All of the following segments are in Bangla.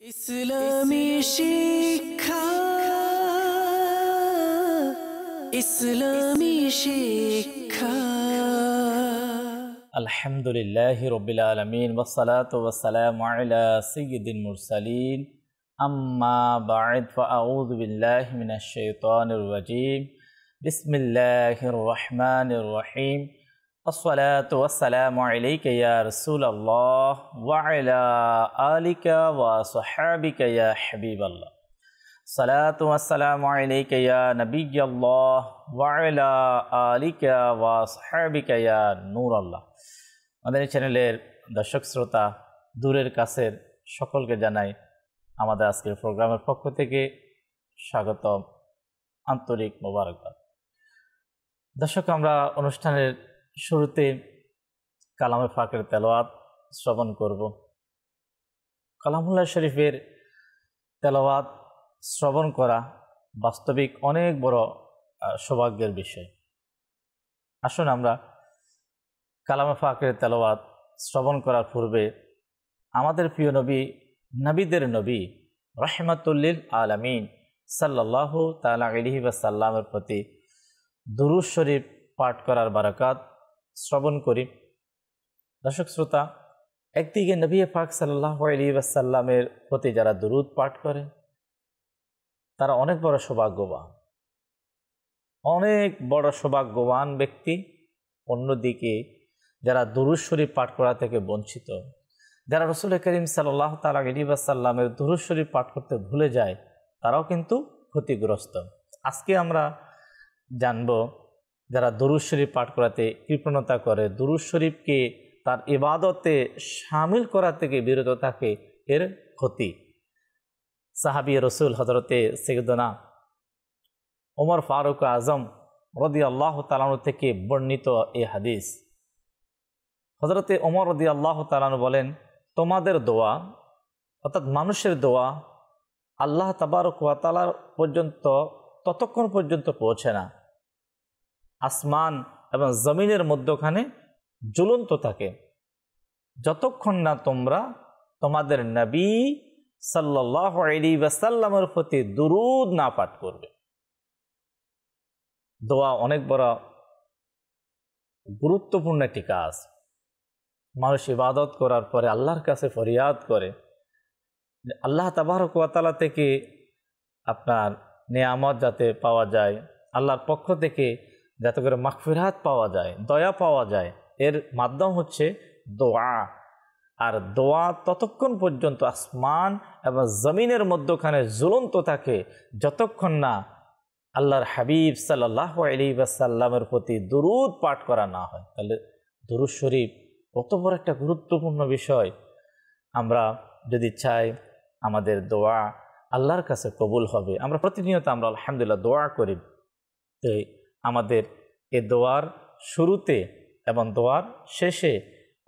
ইসলামী শিক্ষা ইসলামী শিক্ষা আলহামদুলিল্লাহি রাব্বিল আলামিন ওয়াসসালাতু ওয়াসসালামু আলা সাইয়্যিদিল মুরসালিন আম্মা বা'দ ফাআউযু বিল্লাহি মিনাশ শাইতানির রাজীম বিসমিল্লাহির রহমানির রহিম আসসালাতু ওয়াসসালামু আলাইকা ইয়া রাসূলুল্লাহ ওয়া আলা আলিকা ওয়া সাহবিকা ইয়া হাবিবাল্লাহ সালাতু ওয়াসসালামু আলাইকা ইয়া নবিয়্যাল্লাহ ওয়া আলা আলিকা ওয়া সাহবিকা ইয়া নূরাল্লাহ। আমাদের চ্যানেলের দর্শক শ্রোতা দূরের কাছের সকলকে জানাই আমাদের আজকের প্রোগ্রামের পক্ষ থেকে স্বাগতম, আন্তরিক মোবারকবাদ। দর্শক, আমরা অনুষ্ঠানের শুরুতে কালামে পাকের তেলাওয়াত শ্রবণ করব। কালামুল্লাহ শরীফের তেলাওয়াত শ্রবণ করা বাস্তবিক অনেক বড় সৌভাগ্যের বিষয়। আসুন আমরা কালামে পাকের তেলাওয়াত শ্রবণ করার পূর্বে আমাদের প্রিয় নবী, নবীদের নবী রাহমাতুল আলামিন সাল্লাল্লাহু তাআলা আলাইহি ওয়াসাল্লামের প্রতি দুরূদ শরীফ পাঠ করার বারাকাত শ্রবণ করি। দর্শক শ্রোতা, একদিকে নবী পাক সাল্লাল্লাহু আলাইহি ওয়াসাল্লামের প্রতি যারা দুরূদ পাঠ করে তারা অনেক বড় সৌভাগ্যবান, অনেক বড় সৌভাগ্যবান ব্যক্তি। অন্যদিকে যারা দুরূদ শরীফ পাঠ করা থেকে বঞ্চিত, যারা রাসূল করিম সাল্লাল্লাহু তাআলা আলাইহি ওয়াসাল্লামের দুরূদ শরীফ পাঠ করতে ভুলে যায়, তারাও কিন্তু ক্ষতিগ্রস্ত। আজকে আমরা জানব যারা দুরূদ শরীফ পাঠ করাতে কৃপণতা করে, দুরূদ শরীফকে তার ইবাদতে শামিল করা থেকে বিরত থাকে, এর ক্ষতি। সাহাবী রাসূল হযরতে সাইয়্যিদনা ওমর ফারুক আজম রাদিয়াল্লাহু তাআলা আনহু থেকে বর্ণিত এই হাদিস। হযরতে ওমর রাদিয়াল্লাহু তাআলা আনহু বলেন, তোমাদের দোয়া অর্থাৎ মানুষের দোয়া আল্লাহ তাবারক ওয়া তাআলার পর্যন্ত ততক্ষণ পর্যন্ত পৌঁছে না আসমান এবং জমিনের মধ্যখানে ঝুলন্ত থাকে, যতক্ষণ না তোমরা তোমাদের নবী সাল্লাল্লাহু আলাইহি ওয়াসাল্লামের প্রতি দুরূদ না পাঠ করবে। দোয়া অনেক বড় গুরুত্বপূর্ণ একটি কাজ। মানুষ ইবাদত করার পরে আল্লাহর কাছে ফরিয়াদ করে, আল্লাহ তাবারক ওয়া তাআলা থেকে আপনার নেয়ামত যাতে পাওয়া যায়, আল্লাহর পক্ষ থেকে যাতে করে মাগফিরাত পাওয়া যায়, দয়া পাওয়া যায়, এর মাধ্যম হচ্ছে দোয়া। আর দোয়া ততক্ষণ পর্যন্ত আসমান এবং জমিনের মধ্যখানে ঝুলন্ত থাকে যতক্ষণ না আল্লাহর হাবিব সাল্লাল্লাহু আলাইহি ওয়াসাল্লামের প্রতি দুরূদ পাঠ করা না হয়। তাহলে দুরূদ শরীফ কত বড় একটা গুরুত্বপূর্ণ বিষয়। আমরা যদি চাই আমাদের দোয়া আল্লাহর কাছে কবুল হবে, আমরা প্রতিনিয়ত আমরা আলহামদুলিল্লাহ দোয়া করি, তো আমাদের এ দোয়ার শুরুতে এবং দোয়ার শেষে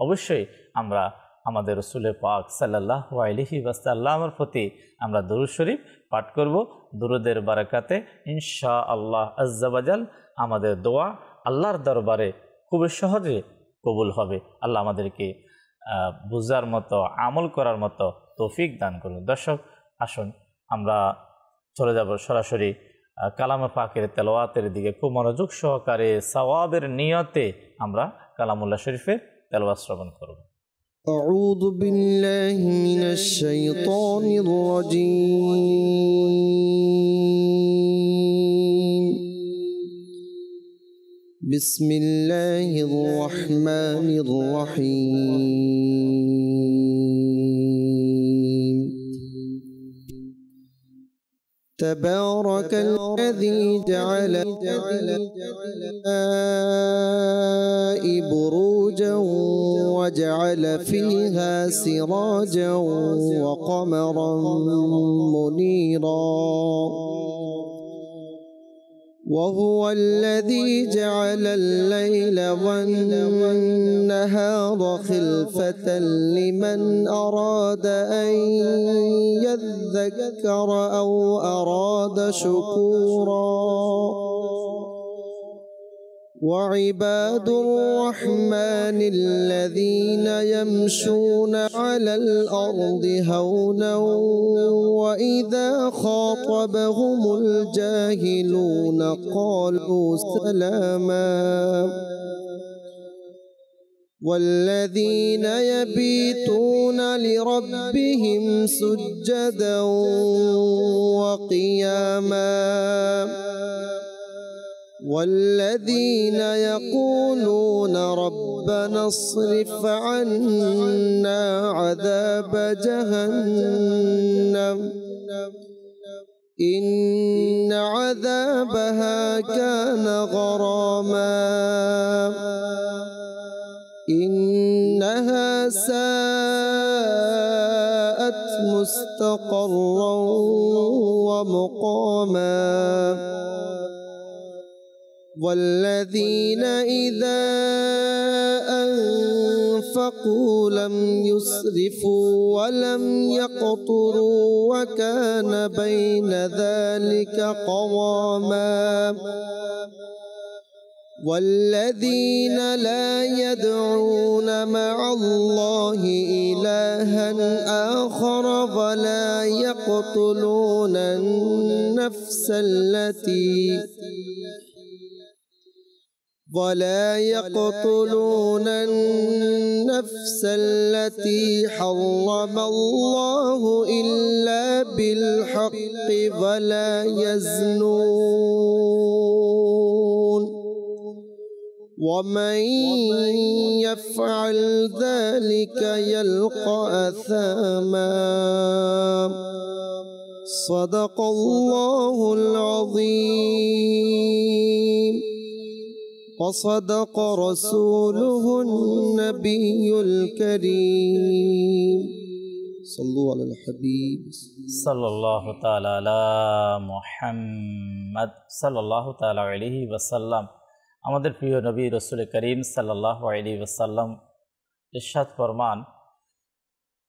অবশ্যই আমরা আমাদের রাসূল পাক সাল্লাল্লাহু আলাইহি ওয়াসাল্লামের প্রতি আমরা দুরূদ শরীফ পাঠ করব। দুরূদের বারাকাতে ইনশাআল্লাহ আজ্জা ওয়াজাল আমাদের দোয়া আল্লাহর দরবারে খুব সহজে কবুল হবে। আল্লাহ আমাদেরকে বুঝার মতো, আমল করার মতো তৌফিক দান করুন। দর্শক, আসুন আমরা চলে যাব সরাসরি কালামে পাকের তেলাওয়াতের দিকে। খুব মনোযোগ সহকারে সওয়াবের নিয়তে আমরা কালামুল্লাহ শরীফের তেলাওয়াত শ্রবণ করব। أعوذ بالله من الشيطان الرجيم. بسم الله الرحمن الرحيم. تبارك الذي جعل بروجا وجعل فيها سراجا وقمرا منيرا وهو الذي جعل الليل والنهار خلفة لمن أراد أن يذكر أو أراد شكورا وعباد الرحمن الذين يمشون على الأرض هونا وإذا خاطبهم الجاهلون قالوا سلاما والذين يبيتون لربهم سجدا وقياما والذين يقولون ربنا اصرف عنا عذاب جهنم إن عذابها كان غراما إنها ساءت مستقرا ومقاما والذين إذا أنفقوا لم يسرفوا ولم يقتروا وكان بين ذلك قواما والذين لا يدعون مع الله إلها آخر ولا يقتلون النفس التي حرم الله إلا بالحق ولا يزنون ومن يفعل ذلك يلقى أثاما صدق الله العظيم وصدق رسوله النبي الكريم صلوا على الحبيب সাল্লাল্লাহু তাআলা আলা মুহাম্মদ সাল্লাল্লাহু তাআলা আলাইহি ওয়াসাল্লাম। আমাদের প্রিয় নবী রাসূল করিম সাল্লাল্লাহু আলাইহি ওয়াসাল্লাম ইরশাদ ফরমান,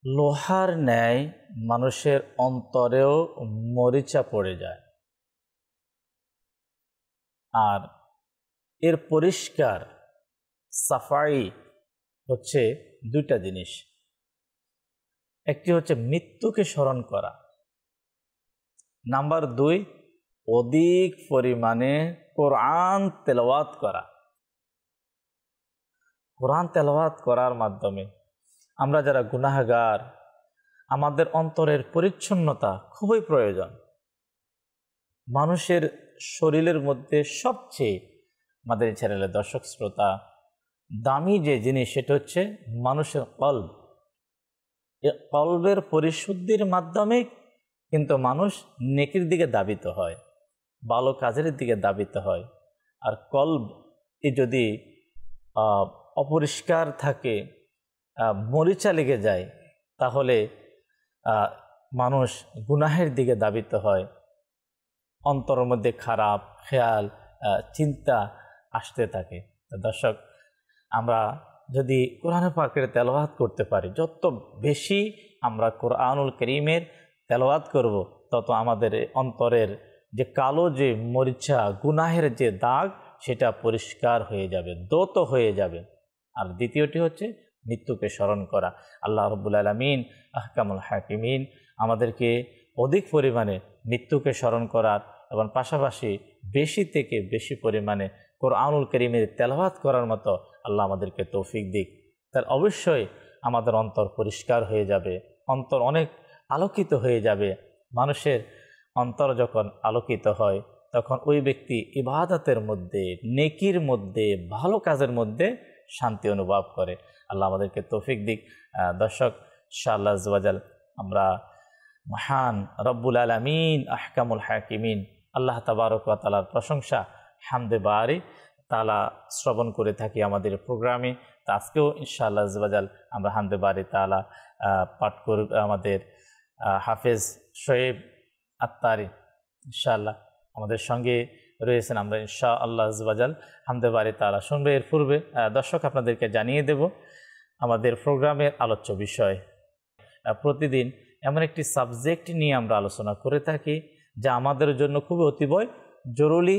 লোহার ন্যায় মানুষের অন্তরেও মরিচা পড়ে যায়, আর এর পরিষ্কার সাফাই হচ্ছে দুইটা জিনিস। একটি হচ্ছে মৃত্যুকে স্মরণ করা, নাম্বার 2 অধিক পরিমাণে কোরআন তেলাওয়াত করা। কোরআন তেলাওয়াত করার মাধ্যমে আমরা যারা গুনাহগার, আমাদের অন্তরের পরিচ্ছন্নতা খুবই প্রয়োজন। মানুষের শরীরের মধ্যে সবচেয়ে, আমাদের চ্যানেলের দর্শক শ্রোতা, দামি যে জিনিস সেটা হচ্ছে মানুষের কলব। এই কলবের পরিশুদ্ধির মাধ্যমে কিন্তু মানুষ নেকির দিকে ধাবিত হয়, ভালো কাজের দিকে ধাবিত হয়। আর কলব যদি অপরিষ্কার থাকে, মরিচা লেগে যায়, তাহলে মানুষ গুনাহের দিকে ধাবিত হয়, অন্তরের মধ্যে খারাপ খেয়াল চিন্তা আসতে থাকে। দর্শক, আমরা যদি কোরআন পাকের তেলাওয়াত করতে পারি, যত বেশি আমরা কোরআনুল কারীমের তেলাওয়াত করব, তত আমাদের অন্তরের যে কালো যে মরিচা গুনাহের যে দাগ, সেটা পরিষ্কার হয়ে যাবে, দ্রুত হয়ে যাবে। আর দ্বিতীয়টি হচ্ছে মৃত্যুকে স্মরণ করা। আল্লাহ রাব্বুল আলামিন আহকামুল হাকিমিন আমাদেরকে অধিক পরিমাণে মৃত্যুকে স্মরণ করার এবং পাশাপাশি বেশি থেকে বেশি পরিমাণে কোরআনুল কারীমের তেলাওয়াত করার মতো আল্লাহ আমাদেরকে তৌফিক দিক। তার অবশ্যই আমাদের অন্তর পরিষ্কার হয়ে যাবে, অন্তর অনেক আলোকিত হয়ে যাবে। মানুষের অন্তর যখন আলোকিত হয়, তখন ওই ব্যক্তি ইবাদতের মধ্যে, নেকির মধ্যে, ভালো কাজের মধ্যে শান্তি অনুভব করে। আল্লাহ আমাদেরকে তৌফিক দিক। দর্শক, ইনশাআল্লাহ আযজা ওয়া জাল আমরা মহান রব্বুল আলামিন আহকামুল হাকিমিন আল্লাহ তাবারক ওয়া তাআলার প্রশংসা হামদে বারি তাআলা শ্রবণ করে থাকি আমাদের প্রোগ্রামে। তো আজকেও ইনশাআল্লাহ আযজা ওয়া জাল আমরা হামদে বারি তাআলা পাঠ করব। আমাদের হাফেজ শোয়েব আত্তারি ইনশাআল্লাহ আমাদের সঙ্গে রয়েছেন। আমরা ইনশাআল্লাহ আযজা ওয়া জাল হামদে বারি তাআলা শুনবে। এর পূর্বে দর্শক, আপনাদেরকে জানিয়ে দেব আমাদের প্রোগ্রামের আলোচ্য বিষয়। প্রতিদিন এমন একটি সাবজেক্ট নিয়ে আমরা আলোচনা করে থাকি, যা আমাদের জন্য খুবই অতীবই জরুরি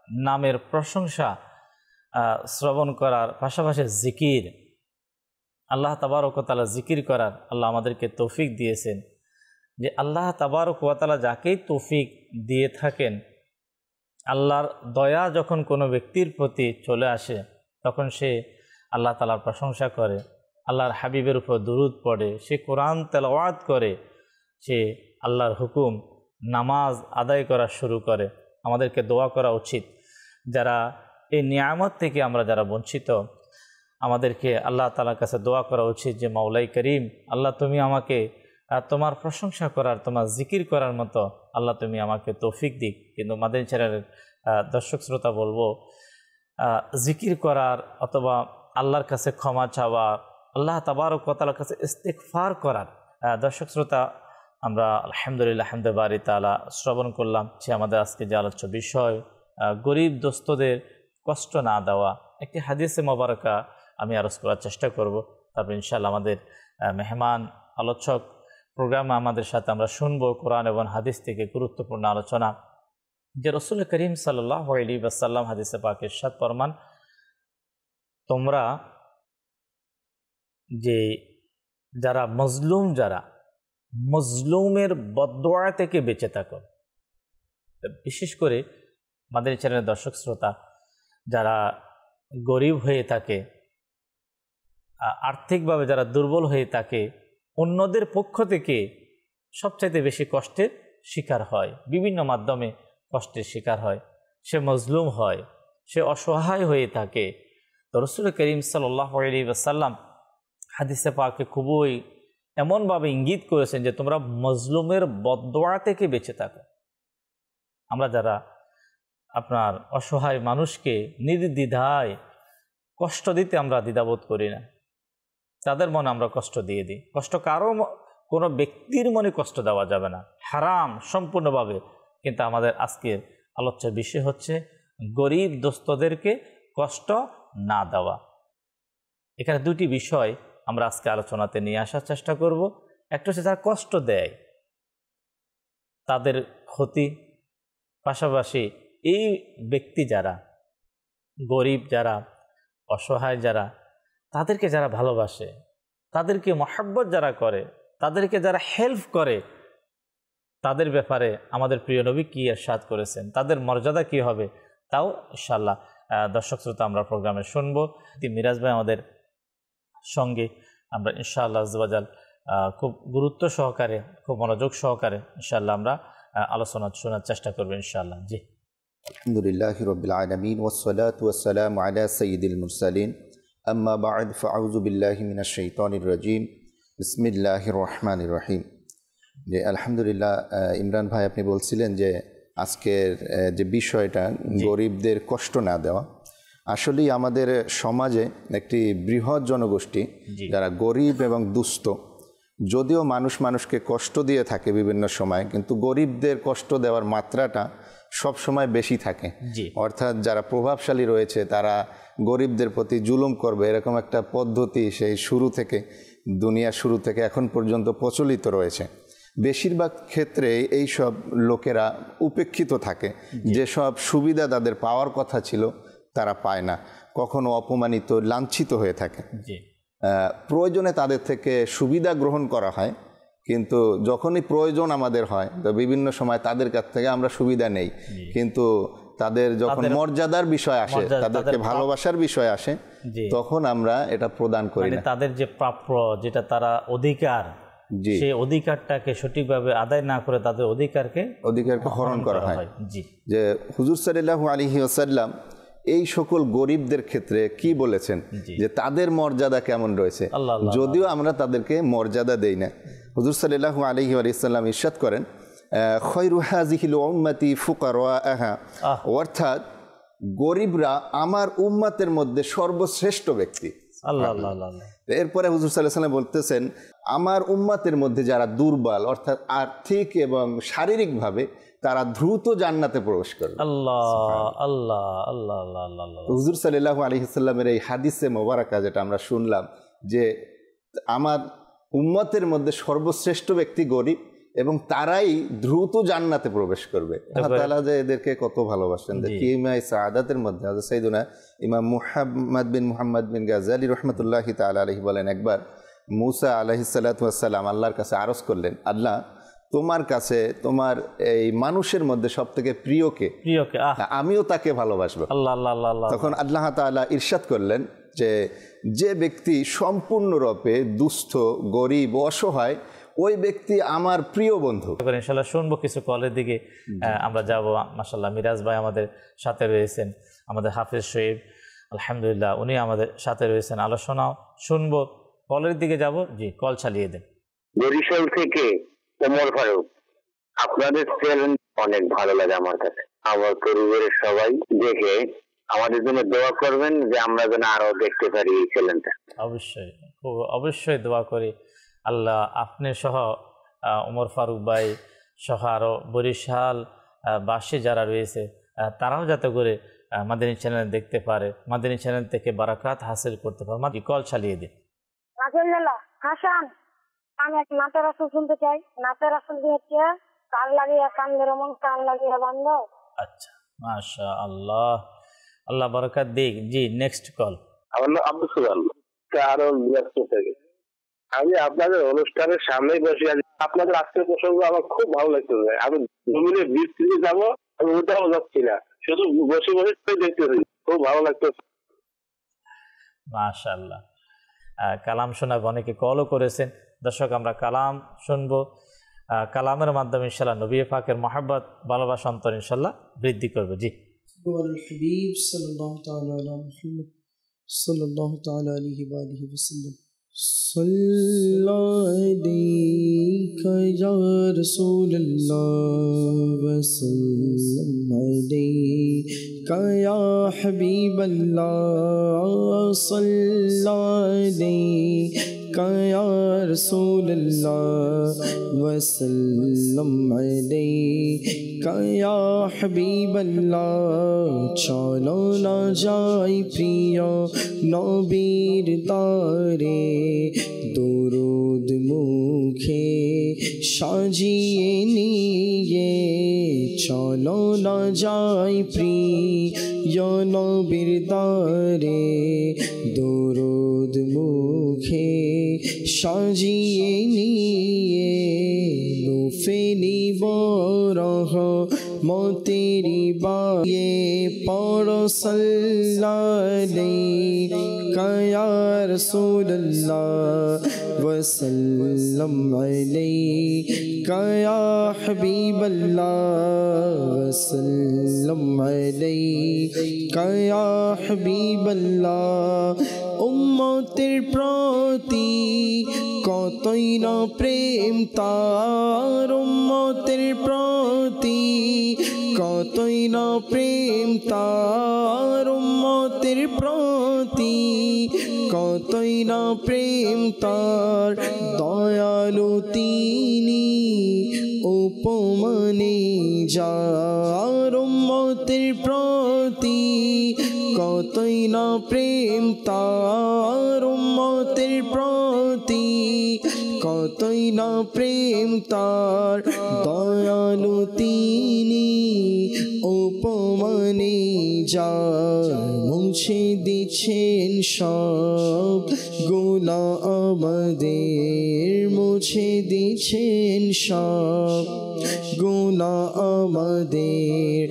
নামের প্রশংসা শ্রবণ করার পাশাপাশি জিকির, আল্লাহ তাবারক ওয়া তাআলা জিকির করার আল্লাহ আমাদেরকে তৌফিক দিয়েছেন। যে আল্লাহ তাবারক ওয়া তাআলা যাকেই তৌফিক দিয়ে থাকেন, আল্লাহর দয়া যখন কোনো ব্যক্তির প্রতি চলে আসে তখন সে আল্লাহ তাআলার প্রশংসা করে, আল্লাহর হাবিবের উপর দুরূদ পড়ে, সে কোরআন তেলাওয়াত করে, সে আল্লাহর হুকুম নামাজ আদায় করা শুরু করে। আমাদেরকে দোয়া করা উচিত, যারা এই নিয়ামত থেকে আমরা যারা বঞ্চিত, আমাদেরকে আল্লাহ তাআলার কাছে দোয়া করা উচিত যে মাওলাই করিম, আল্লাহ তুমি আমাকে তোমার প্রশংসা করার, তোমার জিকির করার মতো আল্লাহ তুমি আমাকে তৌফিক দিক। কিন্তু মাদানী চ্যানেলের দর্শক শ্রোতা বলবো, জিকির করার অথবা আল্লাহর কাছে ক্ষমা চাওয়া, আল্লাহ তাবারক ওয়া তাআলার কাছে ইস্তিগফার করার, দর্শক শ্রোতা আমরা আলহামদুলিল্লাহ হামদে বারি তাআলা শ্রবণ করলাম যে আমাদের আজকে যে আলোচ্য বিষয় গরিব দোস্তদের কষ্ট না দেওয়া। একটি হাদিসে মোবারকা আমি আরজ করার চেষ্টা করব, তারপর ইনশাআল্লাহ আমাদের মেহমান আলোচক প্রোগ্রামে আমাদের সাথে আমরা শুনবো কোরআন এবং হাদিস থেকে গুরুত্বপূর্ণ আলোচনা। যে রাসূল করিম সাল্লাল্লাহু আলাইহি ওয়াসাল্লাম হাদিসে পাকে ইরশাদ ফরমান, তোমরা যে যারা মজলুমের বদদোয়া থেকে বেঁচে থাকো। বিশেষ করে মাদানী চ্যানেলের দর্শক শ্রোতা যারা গরিব হয়ে থাকে, আর্থিকভাবে যারা দুর্বল হয়ে থাকে, অন্যদের পক্ষ থেকে সবচাইতে বেশি কষ্টের শিকার হয়, বিভিন্ন মাধ্যমে কষ্টের শিকার হয়, সে মজলুম হয়, সে অসহায় হয়ে থাকে। তো রাসূল করিম সাল্লাল্লাহু আলাইহি ওয়াসাল্লাম হাদিসে পাকে খুবই এমনভাবে ইঙ্গিত করেছেন যে তোমরা মজলুমের বদদোয়া থেকে বেঁচে থাকো। আমরা যারা আপনার অসহায় মানুষকে নির্দ্বিধায় কষ্ট দিতে আমরা দ্বিধাবোধ করি না, তাদের মনে আমরা কষ্ট দিয়ে দিই। কষ্ট কারো, কোনো ব্যক্তির মনে কষ্ট দেওয়া যাবে না, হারাম সম্পূর্ণভাবে। কিন্তু আমাদের আজকের আলোচ্য বিষয় হচ্ছে গরিব দোস্তদেরকে কষ্ট না দেওয়া। এখানে দুটি বিষয় আমরা আজকে আলোচনাতে নিয়ে আসার চেষ্টা করব। একটা হচ্ছে যারা কষ্ট দেয় তাদের ক্ষতি, পাশাপাশি এই ব্যক্তি যারা গরিব, যারা অসহায়, যারা তাদেরকে যারা ভালোবাসে, তাদেরকে মহব্বত যারা করে, তাদেরকে যারা হেল্প করে, তাদের ব্যাপারে আমাদের প্রিয় নবী কী ইরশাদ করেছেন, তাদের মর্যাদা কী হবে, তাও ইনশাআল্লাহ দর্শক শ্রোতা আমরা প্রোগ্রামে শুনবো। মিরাজ ভাই আমাদের সঙ্গে, আমরা ইনশাআল্লাহ আযওয়াজাল খুব গুরুত্ব সহকারে, খুব মনোযোগ সহকারে ইনশাআল্লাহ আমরা আলোচনা শোনার চেষ্টা করবো ইনশাআল্লাহ। জি, আলহামদুলিল্লাহি রাব্বিল আলামিন ওয়াসসালাতু ওয়াসসালামু আলা সাইয়্যিদিল মুরসালিন আম্মা বা'দ ফাআউযু বিল্লাহি মিনাশ শাইতানির রাজীম বিসমিল্লাহির রহমানির রহিম। যে আলহামদুলিল্লাহ, ইমরান ভাই আপনি বলছিলেন যে আজকের যে বিষয়টা গরিবদের কষ্ট না দেওয়া, আসলেই আমাদের সমাজে একটি বৃহৎ জনগোষ্ঠী যারা গরিব এবং দুস্থ, যদিও মানুষকে কষ্ট দিয়ে থাকে বিভিন্ন সময়, কিন্তু গরিবদের কষ্ট দেওয়ার মাত্রাটা সব সময় বেশি থাকে। অর্থাৎ যারা প্রভাবশালী রয়েছে তারা গরিবদের প্রতি জুলুম করবে, এরকম একটা পদ্ধতি সেই দুনিয়া শুরু থেকে এখন পর্যন্ত প্রচলিত রয়েছে। বেশিরভাগ ক্ষেত্রে এই সব লোকেরা উপেক্ষিত থাকে, যেসব সুবিধা তাদের পাওয়ার কথা ছিল তারা পায় না, কখনো অপমানিত, লাঞ্ছিত হয়ে থাকে। প্রয়োজনে তাদের থেকে সুবিধা গ্রহণ করা হয়, কিন্তু যখনই প্রয়োজন আমাদের হয় তো বিভিন্ন সময় তাদের কাছ থেকে আমরা সুবিধা নেই, কিন্তু তাদের যখন মর্যাদার বিষয় আসে, তাদেরকে ভালোবাসার বিষয় আসে, তখন আমরা এটা প্রদান করি না। তাদের যে প্রাপ্য, যেটা তারা অধিকার, সেই অধিকারটাকে সঠিকভাবে আদায় না করে তাদের অধিকারকে হরণ করা হয়। যে হুজুর সাল্লাল্লাহু আলাইহি ওয়াসাল্লাম এই সকল গরিবদের ক্ষেত্রে কি বলেছেন, যে তাদের মর্যাদা কেমন রয়েছে, যদিও আমরা তাদেরকে মর্যাদা দেই না। হুজুর সাল্লাল্লাহু আলাইহি ওয়াসাল্লাম ইরশাদ করেন, খায়রু হাযিহিল উম্মতি ফুকারাআহা, অর্থাৎ গরিবরা আমার উম্মতের মধ্যে সর্বশ্রেষ্ঠ ব্যক্তি। এরপরে হুজুর সাল্লাল্লাহু আলাইহি ওয়াসাল্লাম বলতেছেন, আমার উম্মতের মধ্যে যারা দুর্বল, অর্থাৎ আর্থিক এবং শারীরিকভাবে, তারা দ্রুত জান্নাতে প্রবেশ করবে। হুজুর সাল্লাল্লাহু আলাইহি ওয়াসাল্লামের এই হাদিসে মোবারকা যেটা আমরা শুনলাম, যে আমার উম্মতের মধ্যে সর্বশ্রেষ্ঠ ব্যক্তি গরিব, এবং তারাই দ্রুত জান্নাতে প্রবেশ করবে। আল্লাহ তাআলা যে এদেরকে কত ভালোবাসেন। কিমাই সাআদাতের মধ্যে হযরত সাইয়েদুনা ইমাম মুহাম্মদ বিন গাযালি রাহমাতুল্লাহি তাআলা আলাইহি বলেন, একবার মুসা আলাইহিস সালাতু ওয়াস সালাম আল্লাহর কাছে আরজ করলেন, আল্লাহ তোমার কাছে তোমার এই মানুষের মধ্যে সবথেকে প্রিয়কে আমিও তাকে ভালোবাসবো। তখন আল্লাহ তাআলা ইরশাদ করলেন যে ব্যক্তি সম্পূর্ণরূপে দুস্থ, গরিব, অসহায়, ওই ব্যক্তি আমার প্রিয় বন্ধু। ইনশাআল্লাহ শুনবো কিছু কলের দিকে আমরা যাব। মাশাআল্লাহ মিরাজ ভাই আমাদের সাথে রয়েছেন, আমাদের হাফেজ শহীদ আলহামদুলিল্লাহ উনি আমাদের সাথে রয়েছেন। আলোচনাও শুনবো, কলের দিকে যাব। জি, কল চালিয়ে দেন। বরিশাল থেকে ওমর ফারুক, আপনাদের চ্যানেল অনেক ভালো লাগে আমার কাছে। আমার পরিবারের সবাই দেখে আমাদের জন্য দোয়া করবেন যে আমরা যেন আরো দেখতে পারি এই চ্যানেলটা। অবশ্যই দোয়া করি। আল্লাহ আপনি সহ ওমর ফারুক ভাই সহ আরো বরিশাল বাসী যারা রয়েছে তারাও যাতে করে মাদানী চ্যানেল দেখতে পারে, মাদানী চ্যানেল থেকে বারাকাত হাসিল করতে পারে। মাদি কল চালিয়ে দিন। হাসান, আমি এক নাতের আসল শুনতে চাই। নাতের আসল দিয়ে হচ্ছে কান লাগিয়ে কান বেরোমন, কান লাগিয়ে বন্ধ। আচ্ছা, মাশাআল্লাহ, আল্লাহ বারাকাত দিক। জি, নেক্সট কল। আমার নাম আব্দুল সুবহান, আরো ব্যস্ত থেকে। আমি আপনাদের অনুষ্ঠানের সামনেই বসে আছি। আপনাদের আজকের প্রসঙ্গ আমার খুব ভালো লাগতেছে। আমি জমিনে বীজ থেকে যাবো, আমি ওটাও যাচ্ছি না, শুধু বসে বসে দেখতেছি, খুব ভালো লাগতেছে। মাশাআল্লাহ, কালাম শোনাব, অনেকে কলও করেছেন। দর্শক, আমরা কালাম শুনবো। কালামের মাধ্যমে ইনশাআল্লাহ নবী পাকের মহব্বত, ভালোবাসা অন্তর ইনশাআল্লাহ বৃদ্ধি করবে। জি, হাবিব সাল্লাল্লাহু তাআলা আলা মুহাম্মদ সাল্লাল্লাহু তাআলা আলাইহি ওয়া আলিহি ওয়াসাল্লাম। সাল্লাল্লাহু আলাইকা ইয়া রাসূলুল্লাহ ওয়া সাল্লাম আলাইকা ইয়া হাবিবাল্লাহ। সাল্লাল্লাহু আলাইকা ইয়া রাসূলুল্লাহ ওয়া সাল্লাম আলাইকা ইয়া হাবিবাল্লাহ। চলো না যাই প্রিয় নবীর দ্বারে, দরুদ মুখে সাজিয়ে নিয়ে। চলো না যাই প্রিয় নবীর দ্বারে, দরুদ মুখে সাজিয়ে নিয়ে। ফেলিব রহমতেরি বায়ে পড়ো সাল্লাল্লাহু আলাইকা ইয়া রাসূলুল্লাহ ওয়া সাল্লাম আলাইকা ইয়া হাবিবাল্লাহ। ওয়া সাল্লাম আলাইকা ইয়া হাবিবাল্লাহ। উম্মতের প্রতি কতই না প্রেম তার, উম্মতের প্রতি কতই না প্রেম তার, উম্মতের প্রতি কতই না প্রেম তার। দয়ালু তিনি উপমানে যার, উম্মতের প্রতি কতই না প্রেম তার, উম্মতের প্রতি কতই না প্রেম তার। দয়ালু তিনি উপমানে যার, মুছে দিচ্ছেন সব গুনাহ আমাদের, মুছে দিচ্ছেন সব গুনাহ আমাদের।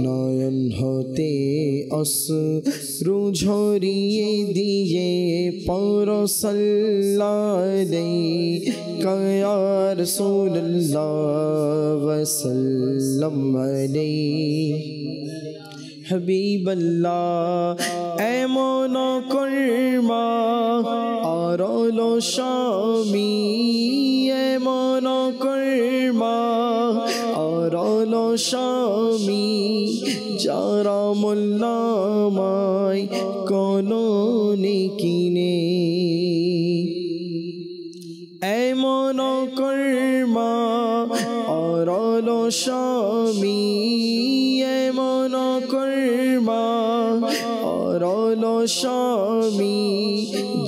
নয়ন হতে অশ্রু ঝরিয়ে দিয়ে পড়ো সাল্লাল্লাহু আলাইকা ইয়া রাসূলুল্লাহ ওয়া সাল্লাম আলাইকা হাবিবাল্লাহ। এমন কর্মা আরল স্বামী, এমন কর্মা আরল স্বামী। যারা মোল্লামায় কোনো নেকি নেই, এমন কর্মা আরল স্বামী, এমন কর্মা আরল অলসামি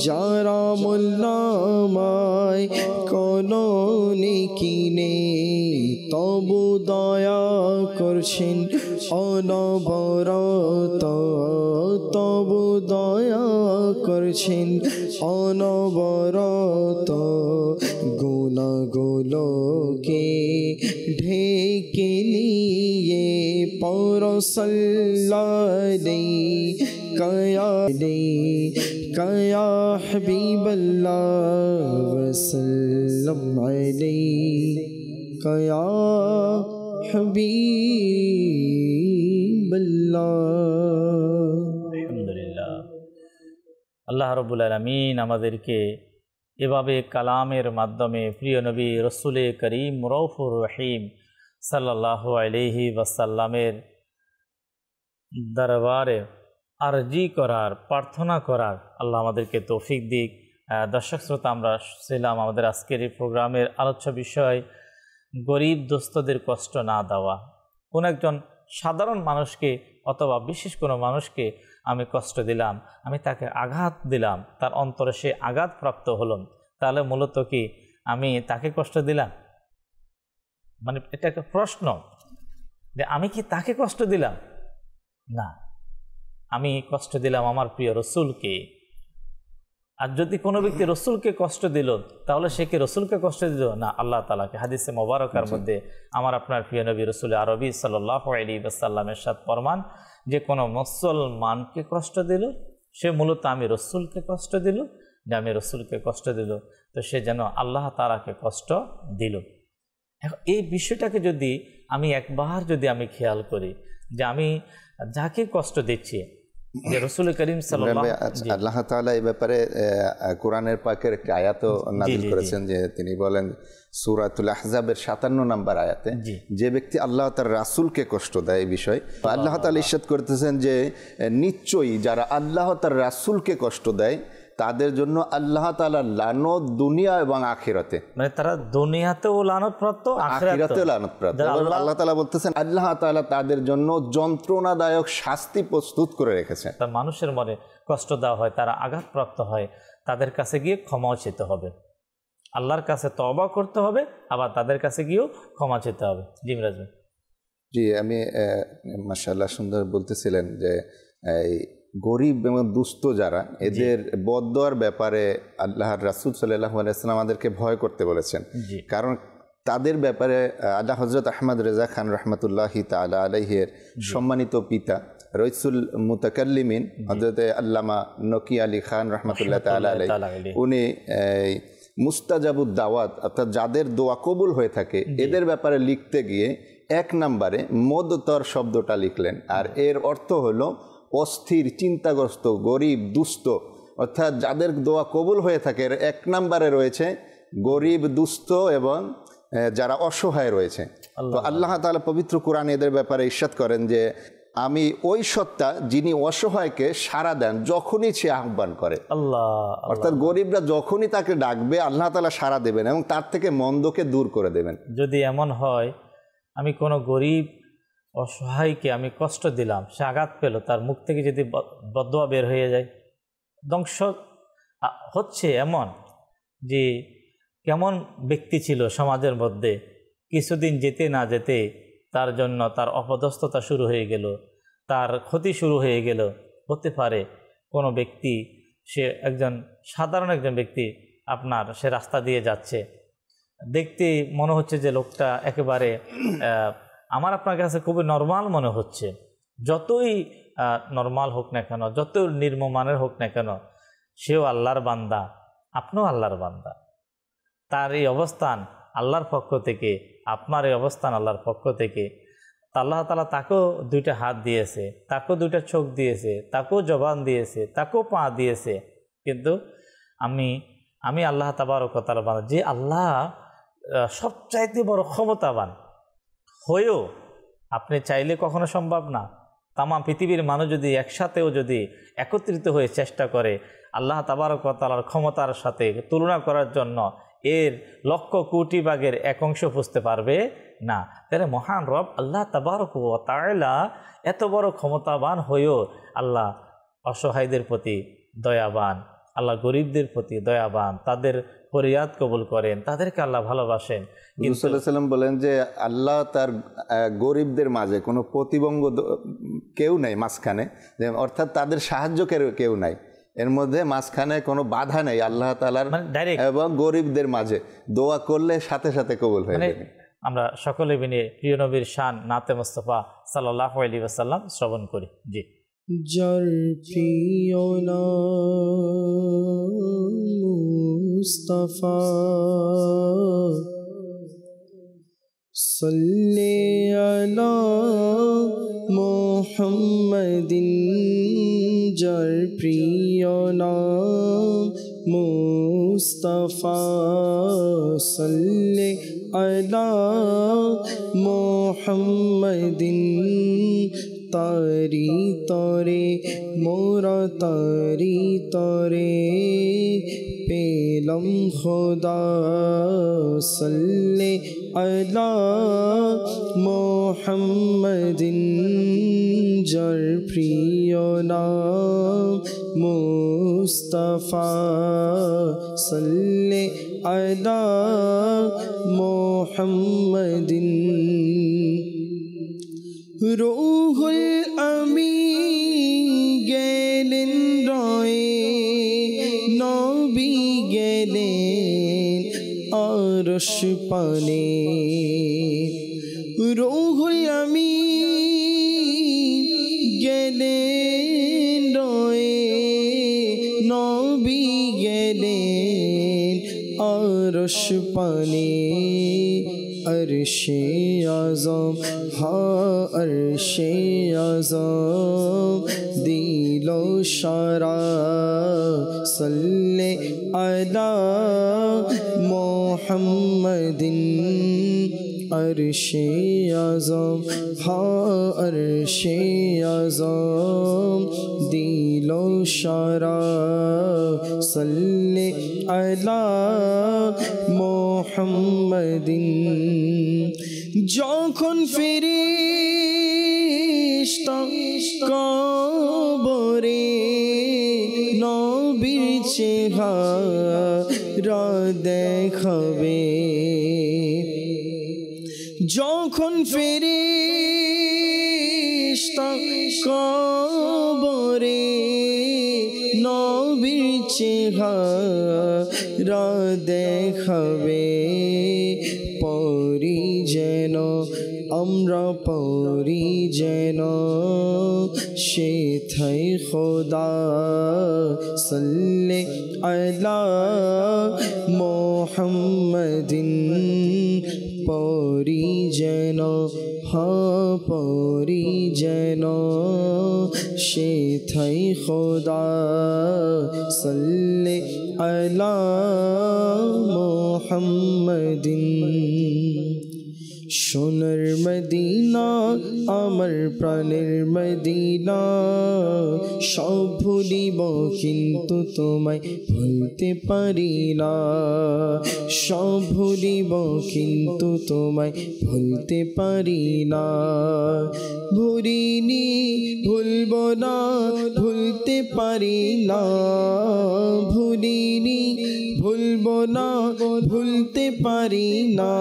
যারা মোল্লামায় কোনো নেকি নেই, তবু দয়া করছেন অনবরত, তবু দয়া করছেন অনবরত। গুনাহগুলোকে ঢেকে নিয়ে পরসল্লাল্লাহি কয়া হাবিবাল্লাহ ওয়াসাল্লাম আলাইহি কয়া হাবিবাল্লাহ। আলহামদুলিল্লাহ, আল্লাহ রাব্বুল আলামিন আমাদেরকে এভাবে কালামের মাধ্যমে প্রিয় নবী রসুলে করিম রউফুর রহিম সাল্লাল্লাহু আলাইহি ওয়াসাল্লামের দরবারে আরজি করার, প্রার্থনা করার আল্লাহ আমাদেরকে তৌফিক দিক। দর্শক শ্রোতা, আমরা ছিলাম আমাদের আজকের এই প্রোগ্রামের আলোচ্য বিষয় গরিব দোস্তদের কষ্ট না দেওয়া। কোনো একজন সাধারণ মানুষকে অথবা বিশেষ কোনো মানুষকে আমি কষ্ট দিলাম, আমি তাকে আঘাত দিলাম, তার অন্তরে সে আঘাতপ্রাপ্ত হলাম, তাহলে মূলত কি আমি তাকে কষ্ট দিলাম? মানে এটা একটা প্রশ্ন যে আমি কি তাকে কষ্ট দিলাম? না, আমি কষ্ট দিলাম আমার প্রিয় রসুলকে। আর যদি কোনো ব্যক্তি রসুলকে কষ্ট দিল, তাহলে সে কি রসুলকে কষ্ট দিল? না, আল্লাহ তাআলাকে। হাদিসে মোবারকার মধ্যে আমার আপনার প্রিয় নবী রসুল আরবি সাল্লাল্লাহু আলাইহি ওয়াসাল্লামের সাথে ফরমান যে কোনো মুসলমানকে কষ্ট দিল, সে মূলত আমি রসুলকে কষ্ট দিল, যে আমি রসুলকে কষ্ট দিল, তো সে যেন আল্লাহ তাআলাকে কষ্ট দিল। এখন এই বিষয়টাকে যদি আমি একবার যদি আমি খেয়াল করি যে আমি যাকে কষ্ট দিচ্ছি, যে রসুল করিম সাল্লাল্লাহু আল্লাহ তাআলা এই ব্যাপারে কোরআনের পাকের একটি আয়াতও নাযিল করেছেন, যে তিনি বলেন সূরাতুল আহজাবের 57 নম্বর আয়াতে, যে ব্যক্তি আল্লাহ তার রাসূলকে কষ্ট দেয়, এই বিষয় আল্লাহ তাআলা ইরশাদ করতেছেন যে নিশ্চয়ই যারা আল্লাহ তার রাসূলকে কষ্ট দেয় তাদের জন্য আল্লাহ তাআলা লানত দুনিয়া এবং আখিরাতে, মানে তারা দুনিয়াতেও লানতপ্রাপ্ত, আখিরাতেও লানতপ্রাপ্ত। আল্লাহ তাআলা বলতেছেন আল্লাহ তাআলা তাদের জন্য যন্ত্রণাদায়ক শাস্তি প্রস্তুত করে রেখেছেন। মানুষের মনে কষ্ট দেওয়া হয়, তারা আঘাতপ্রাপ্ত হয়, তাদের কাছে গিয়ে ক্ষমাও চেতে হবে, আল্লাহর কাছে তওবা করতে হবে, আবার তাদের কাছে গিয়েও ক্ষমা চেতে হবে। জি মিরাজ ভাই। জি, আমি মাশাআল্লাহ সুন্দর বলতেছিলেন যে গরিব এবং দুস্থ যারা, এদের বদদোয়ার ব্যাপারে আল্লাহর রাসূল সাল্লাল্লাহু আলাইহি ওয়াসাল্লাম আমাদেরকে ভয় করতে বলেছেন। কারণ তাদের ব্যাপারে আল্লাহ হযরত আহমদ রেজা খান রাহমাতুল্লাহি তাআলা আলাইহির সম্মানিত পিতা রইসুল মুতাকাল্লিমিন হযরত আল্লামা নকি আলী খান রাহমাতুল্লাহ তাআলা আলাইহি, উনি মুস্তাজাবুদ দাওয়াত, অর্থাৎ যাদের দোয়া কবুল হয়ে থাকে, এদের ব্যাপারে লিখতে গিয়ে 1 নম্বরে মদতর শব্দটা লিখলেন। আর এর অর্থ হলো অস্থির, চিন্তাগ্রস্ত, গরিব, দুস্থ, অর্থাৎ যাদের দোয়া কবুল হয়ে থাকে 1 নম্বরে রয়েছে গরিব, দুস্থ এবং যারা অসহায় রয়েছে। তো আল্লাহ তাআলা পবিত্র কোরআনে এদের ব্যাপারে ইরশাদ করেন যে আমি ওই সত্তা যিনি অসহায়কে সাড়া দেন যখনই সে আহ্বান করে। অর্থাৎ গরিবরা যখনই তাকে ডাকবে আল্লাহ তাআলা সাড়া দেবেন এবং তার থেকে মন্দকে দূর করে দেবেন। যদি এমন হয় আমি কোনো গরিব অসহায়কে আমি কষ্ট দিলাম, সে আঘাত পেল, তার মুখ থেকে যদি বদদোয়া বের হয়ে যায়, ধ্বংস হচ্ছে। এমন যে কেমন ব্যক্তি ছিল সমাজের মধ্যে, কিছুদিন যেতে না যেতে তার জন্য তার অপদস্থতা শুরু হয়ে গেল, তার ক্ষতি শুরু হয়ে গেল। হতে পারে কোনো ব্যক্তি, সে একজন সাধারণ একজন ব্যক্তি, আপনার সে রাস্তা দিয়ে যাচ্ছে, দেখতে মনে হচ্ছে যে লোকটা একেবারে আমার আপনার কাছে খুবই নর্মাল মনে হচ্ছে। যতই নর্মাল হোক না কেন, যতই নিম্নমানের হোক না কেন, সেও আল্লাহর বান্দা, আপনিও আল্লাহর বান্দা। তার এই অবস্থান আল্লাহর পক্ষ থেকে, আপনার এই অবস্থান আল্লাহর পক্ষ থেকে। আল্লাহ তাআলা তাকেও 2টা হাত দিয়েছে, তাকেও 2টা চোখ দিয়েছে, তাকেও জবান দিয়েছে, তাকেও পা দিয়েছে। কিন্তু আমি আল্লাহ তাবারক ওয়া তাআলা বান্দা, যে আল্লাহ সবচাইতে বড় ক্ষমতাবান হয়েও আপনি চাইলে কখনো সম্ভব না। তামাম পৃথিবীর মানুষ যদি একসাথেও যদি একত্রিত হয়ে চেষ্টা করে আল্লাহ তাবারক ওয়া তাআলার ক্ষমতার সাথে তুলনা করার জন্য, এর লক্ষ কোটি ভাগের 1 অংশ বুঝতে পারবে না। তাহলে মহান রব আল্লাহ তাবারক ওয়া তাআলা এত বড় ক্ষমতাবান হয়েও আল্লাহ অসহায়দের প্রতি দয়াবান, আল্লাহ গরিবদের প্রতি দয়াবান, তাদের ফরিয়াদ কবুল করেন, তাদেরকে আল্লাহ ভালোবাসেন। রাসূলুল্লাহ সাল্লাল্লাহু আলাইহি ওয়াসাল্লাম বলেন যে আল্লাহ তার গরিবদের মাঝে কোনো প্রতিবন্ধ কেউ নাই মাঝখানে, যে অর্থাৎ তাদের সাহায্য কেউ নাই, এর মধ্যে মাঝখানে কোনো বাধা নেই আল্লাহ তাআলার এবং গরিবদের মাঝে দোয়া করলে সাথে সাথে কবুল হয়ে যাবে। আমরা সকলে মিলে প্রিয় নবীর শান নাতে মুস্তাফা সাল্লাল্লাহু আলাইহি ওয়াসাল্লাম শ্রবণ করি। জি। যার প্রিয় নাম মুস্তাফা সাল্লি আলা মুহাম্মাদিন, যার প্রিয় নাম মুস্তাফা সাল্লি আলা মুহাম্মাদিন, তারি তরে মোরা তারি তরে পেলম খোদা সাল্লি আলা মুহাম্মাদিন, যার প্রিয় নাম মুস্তাফা সাল্লি আলা মুহাম্মাদিন। রূহুল আমিন গেলেন রয়ে, নবী গেলেন আরশ পানে, রূহুল আমিন গেলেন রয়ে, নবী গেলেন আরশ পানে, अर्शे आज़म हाँ अर्शे आज़म दिलो शारा सल्ले अला मुहम्मदिन, अर्शे आज़म हाँ अर्शे आज़म दिलो शारा सल्ले अला मुहम्मदिन। যখন ফেরেশতা কবরে নবীর চেহারা দেখাবে, যখন ফেরেশতা কবরে নবীর চেহারা দেখাবে, পরি যেন আমরা পরি যেন সেথাই খোদা সাল্লি আলা মুহাম্মাদিন, পরি যেন হ্যাঁ পরি যেন সেথাই খোদা সাল্লি আলা মুহাম্মাদিন। সোনার মদিনা আমার প্রাণের মদিনা, সব ভুলিব কিন্তু তোমায় ভুলতে পারি না, সব ভুলিব কিন্তু তোমায় ভুলতে পারি না, ভুলিনি ভুলব না ভুলতে পারি না, ভুলিনি ভুলব না ভুলতে পারি না,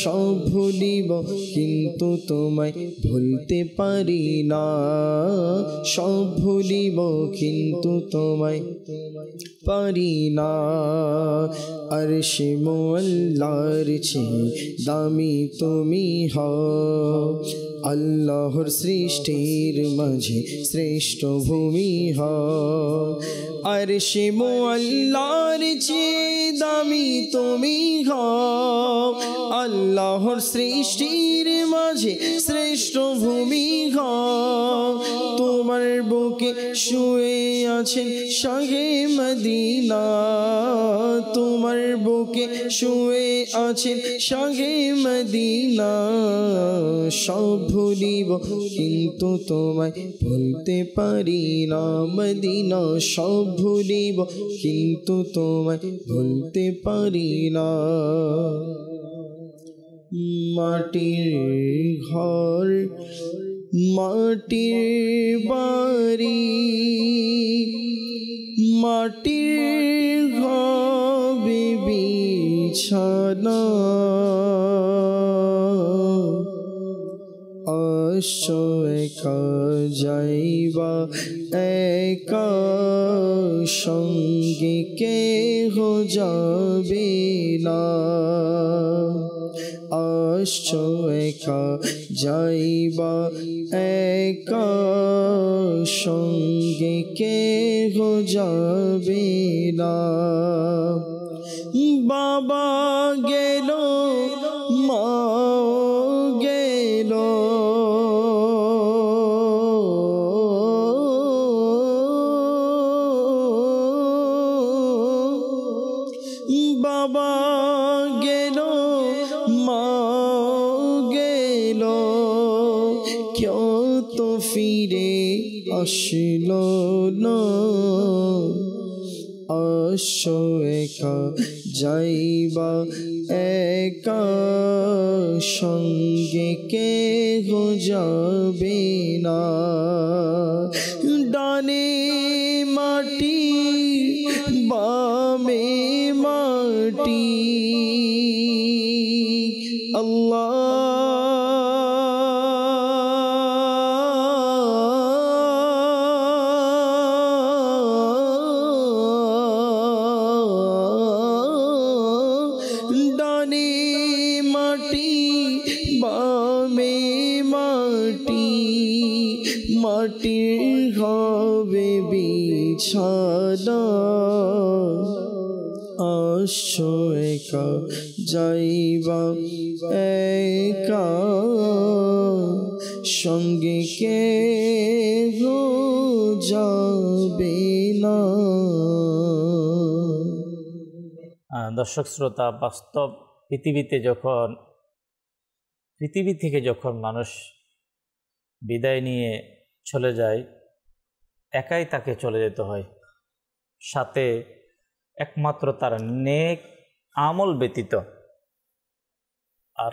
সব ভুলিব কিন্তু তোমায় ভুলতে পারি না, সব ভুলিব কিন্তু তোমায় পারি না। আরশে মুআল্লার চেয়ে দামি তুমি হও, আল্লাহর সৃষ্টির মাঝে শ্রেষ্ঠ ভূমি হও, আরশে মুআল্লার চেয়ে দামি তুমি হও, আল্লাহর সৃষ্টির মাঝে শ্রেষ্ঠ ভূমি হও, তোমার বুকে শুয়ে আছেন শাহে মদিনা, তোমার বুকে শুয়ে আছেন শাহে মদিনা, সব ভুলিব কিন্তু তোমায় ভুলতে পারি না, মদিনা সব ভুলিব কিন্তু তোমায় ভুলতে পারি না। মাটির ঘর মাটির বাড়ি মাটির হবে বিছানা আসছো একা যাইবা একা সঙ্গে কেহ যাবে না আসছো একা যাইবা একা সঙ্গে কেহ যাবে না বাবা গেল মা গেল বাবা গেল মা গেল কেউ তো ফিরে আসলো না আসো একা যাইবা একা সঙ্গে কেহ যাবে না ডানে মাটি বামে মাটি আল্লাহ ডানে মাটি বামে মাটি মাটির হবে বিছানা আসছো একা যাইবা একা সঙ্গে কেহ যাবে না। দর্শক শ্রোতা, বাস্তব পৃথিবী থেকে যখন মানুষ বিদায় নিয়ে চলে যায়, একাই তাকে চলে যেতে হয়, সাথে একমাত্র তার নেক আমল ব্যতীত আর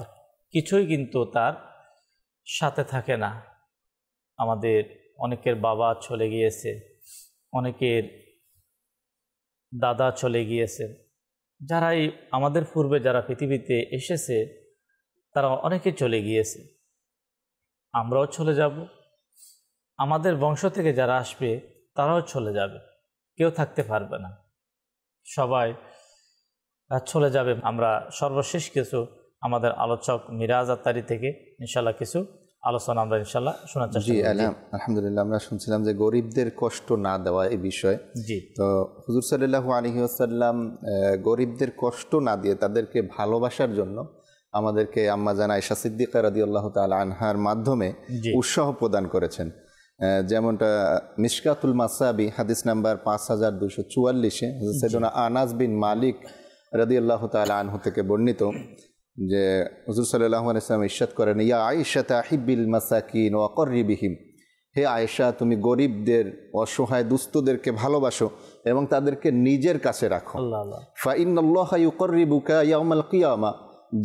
কিছুই কিন্তু তার সাথে থাকে না। আমাদের অনেকের বাবা চলে গিয়েছে, অনেকের দাদা চলে গিয়েছে, যারাই আমাদের পূর্বে যারা পৃথিবীতে এসেছে তারা অনেকে চলে গিয়েছে, আমরাও চলে যাব, আমাদের বংশ থেকে যারা আসবে তারাও চলে যাবে, কেউ থাকতে পারবে না, সবাই চলে যাবে। আমরা সর্বশেষ কিছু আমাদের আলোচক মিরাজ আত্তারি থেকে ইনশাল্লাহ কিছু আলোচনা আমরা ইনশাল্লাহ শোনার চেষ্টা করব। আলহামদুলিল্লাহ, আমরা শুনছিলাম যে গরিবদের কষ্ট না দেওয়া এই বিষয়ে। জি, তো হুজুর সাল্লাল্লাহু আলাইহি ওয়াসাল্লাম গরিবদের কষ্ট না দিয়ে তাদেরকে ভালোবাসার জন্য আমাদেরকে আম্মা জান আয়েশা সিদ্দিকা রাদিয়াল্লাহু তাআলা আনহার মাধ্যমে উৎসাহ প্রদান করেছেন। যেমনটা মিশকাতুল মাসাবি হাদিস নাম্বার 5244-এ হুজুর সাইয়েদনা আনাস বিন মালিক রাদিয়াল্লাহু তাআলা আনহু থেকে বর্ণিত যে হুজুর সাল্লাল্লাহু আলাইহি ওয়াসাল্লাম ইরশাদ করেন, ইয়া আয়েশা তাহিব্বিল মাসাকিন ওয়া কর্রিবিহিম, হে আয়েশা তুমি গরিবদের অসহায় দুস্থদেরকে ভালোবাসো এবং তাদেরকে নিজের কাছে রাখো। ফা ইন্নাল্লাহা ইউকর্রিবুকা ইয়াউমাল কিয়ামা,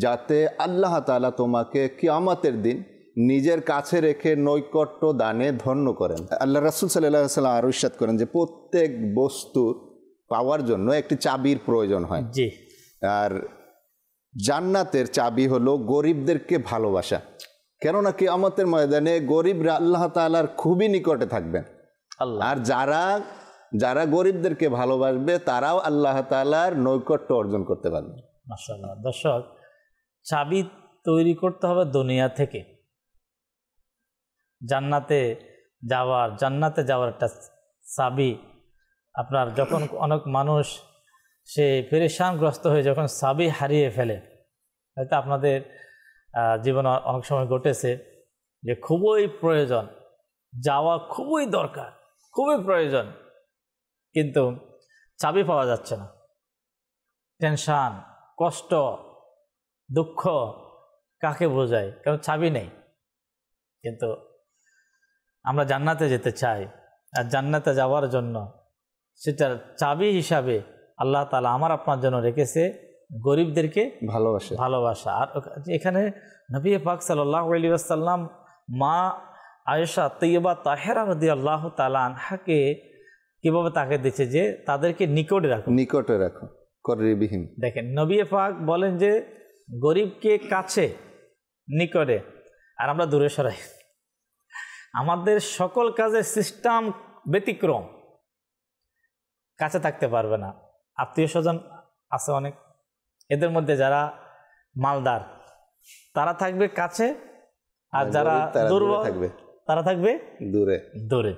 যাতে আল্লাহ তাআলা তোমাকে কিয়ামতের দিন নিজের কাছে রেখে নৈকট্য দানে ধন্য করেন। আল্লাহ রাসূল সাল্লাল্লাহু আলাইহি ওয়াসাল্লাম আরও ইরশাদ করেন যে প্রত্যেক বস্তুর পাওয়ার জন্য একটি চাবির প্রয়োজন হয়। জি, আর জান্নাতের চাবি হলো গরিবদেরকে ভালোবাসা, কেননা কিয়ামতের ময়দানে গরিবরা আল্লাহ তাআলার খুবই নিকটে থাকবেন, আর যারা গরিবদেরকে ভালোবাসবে তারাও আল্লাহ তাআলার নৈকট্য অর্জন করতে পারবে। মাশাআল্লাহ। দর্শক, চাবি তৈরি করতে হবে দুনিয়া থেকে, জান্নাতে যাওয়ার একটা চাবি আপনার। যখন অনেক মানুষ সে পেরেশানগ্রস্ত হয়ে যখন চাবি হারিয়ে ফেলে, হয়তো আপনাদের জীবনে অনেক সময় ঘটেছে যে খুবই প্রয়োজন, যাওয়া খুবই দরকার, খুবই প্রয়োজন, কিন্তু চাবি পাওয়া যাচ্ছে না, টেনশান, কষ্ট, দুঃখ কাকে বোঝায়, কারণ চাবি নেই। কিন্তু আমরা জান্নাতে যেতে চাই, আর জান্নাতে যাওয়ার জন্য সেটার চাবি হিসাবে আল্লাহ তাআলা আমার আপনার জন্য রেখেছে গরিবদেরকে ভালোবাসা। আর এখানে নবী পাক সাল্লাল্লাহু আলাইহি ওয়াসাল্লাম মা আয়েশা তৈয়বা তাহেরা রাদিয়াল্লাহু তাআলা আনহাকে কিভাবে তাকে দিচ্ছে যে তাদেরকে নিকটে রাখো, নিকটে রাখো, কররিবিহিম। দেখেন নবী পাক বলেন যে গরিবকে কাছে নিকটে, আর আমরা দূরে সরাই। আমাদের সকল কাজের সিস্টেম ব্যতিক্রম, কাছে থাকতে পারবে না। আত্মীয় স্বজন আছে অনেক, এদের মধ্যে যারা মালদার তারা থাকবে কাছে, আর যারা দুর্বল তারা থাকবে দূরে দূরে।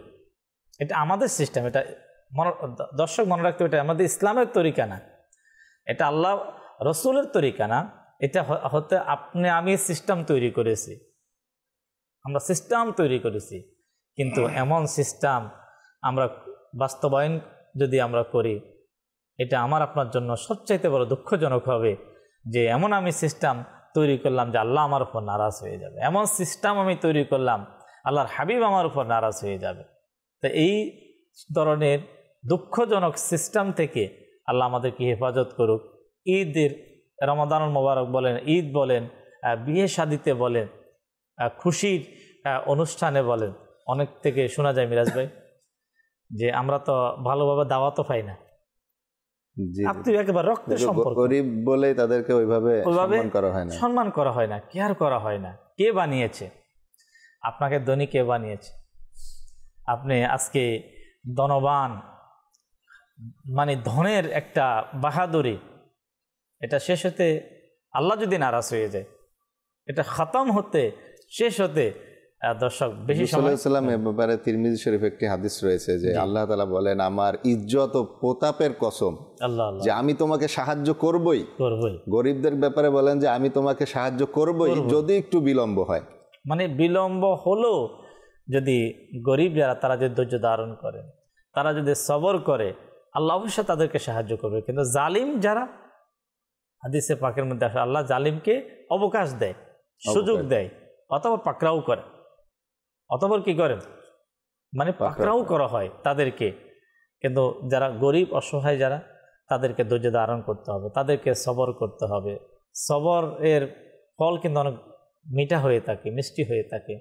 এটা আমাদের সিস্টেম, এটা দর্শক মনে রাখতে হবে, এটা আমাদের ইসলামের তরিকা না, এটা আল্লাহ রসুলের তরিকা না। এটা হতে আপনি আমি সিস্টেম তৈরি করেছি, আমরা সিস্টেম তৈরি করেছি, কিন্তু এমন সিস্টেম আমরা বাস্তবায়ন যদি আমরা করি, এটা আমার আপনার জন্য সবচাইতে বড় দুঃখজনক হবে যে এমন আমি সিস্টেম তৈরি করলাম যে আল্লাহ আমার উপর নারাজ হয়ে যাবে, এমন সিস্টেম আমি তৈরি করলাম আল্লাহর হাবিব আমার উপর নারাজ হয়ে যাবে। তো এই ধরনের দুঃখজনক সিস্টেম থেকে আল্লাহ আমাদেরকে হেফাজত করুক। ঈদের রমাদানুল মোবারক বলেন, ঈদ বলেন, বিয়ে শাদিতে বলেন, খুশির অনুষ্ঠানে বলেন, অনেক থেকে শোনা যায় মিরাজ ভাই যে আমরা তো ভালোভাবে দাওয়াতও পাই না, আপনি একেবারে রক্তের সম্পর্ক, গরিব বলে তাদেরকে ওইভাবে সম্মান করা হয় না, কেয়ার করা হয় না। কে বানিয়েছে আপনাকে? ধনী কে বানিয়েছে? আপনি আজকে ধনবান, মানে ধনের একটা বাহাদুরি, এটা শেষ হতে আল্লাহ যদি নারাজ হয়ে যায়, এটা খতম হতে শেষ হতে দর্শক বেশি সময়। এ ব্যাপারে তিরমিজি শরীফ একটি হাদিস রয়েছে যে আল্লাহ তাআলা বলেন, আমার ইজ্জত ও প্রতাপের কসম যে আমি তোমাকে সাহায্য করবই। গরিবদের ব্যাপারে বলেন যে আমি তোমাকে সাহায্য করবই যদি একটু বিলম্ব হয়। মানে বিলম্ব হলো যদি গরিব যারা তারা যদি ধৈর্য ধারণ করে, তারা যদি সবর করে, আল্লাহ অবশ্যই তাদেরকে সাহায্য করবে। কিন্তু জালিম যারা, হাদিসে পাকের মধ্যে আসে আল্লাহ জালিমকে অবকাশ দেয়, সুযোগ দেয়, অথবা পাকড়াও করে, অথবা কি করেন মানে পাকড়াও করা হয় তাদেরকে। কিন্তু যারা গরিব অসহায় যারা, তাদেরকে ধৈর্য ধারণ করতে হবে, তাদেরকে সবর করতে হবে। সবর এর ফল কিন্তু অনেক মিঠা হয়ে থাকে, মিষ্টি হয়ে থাকে।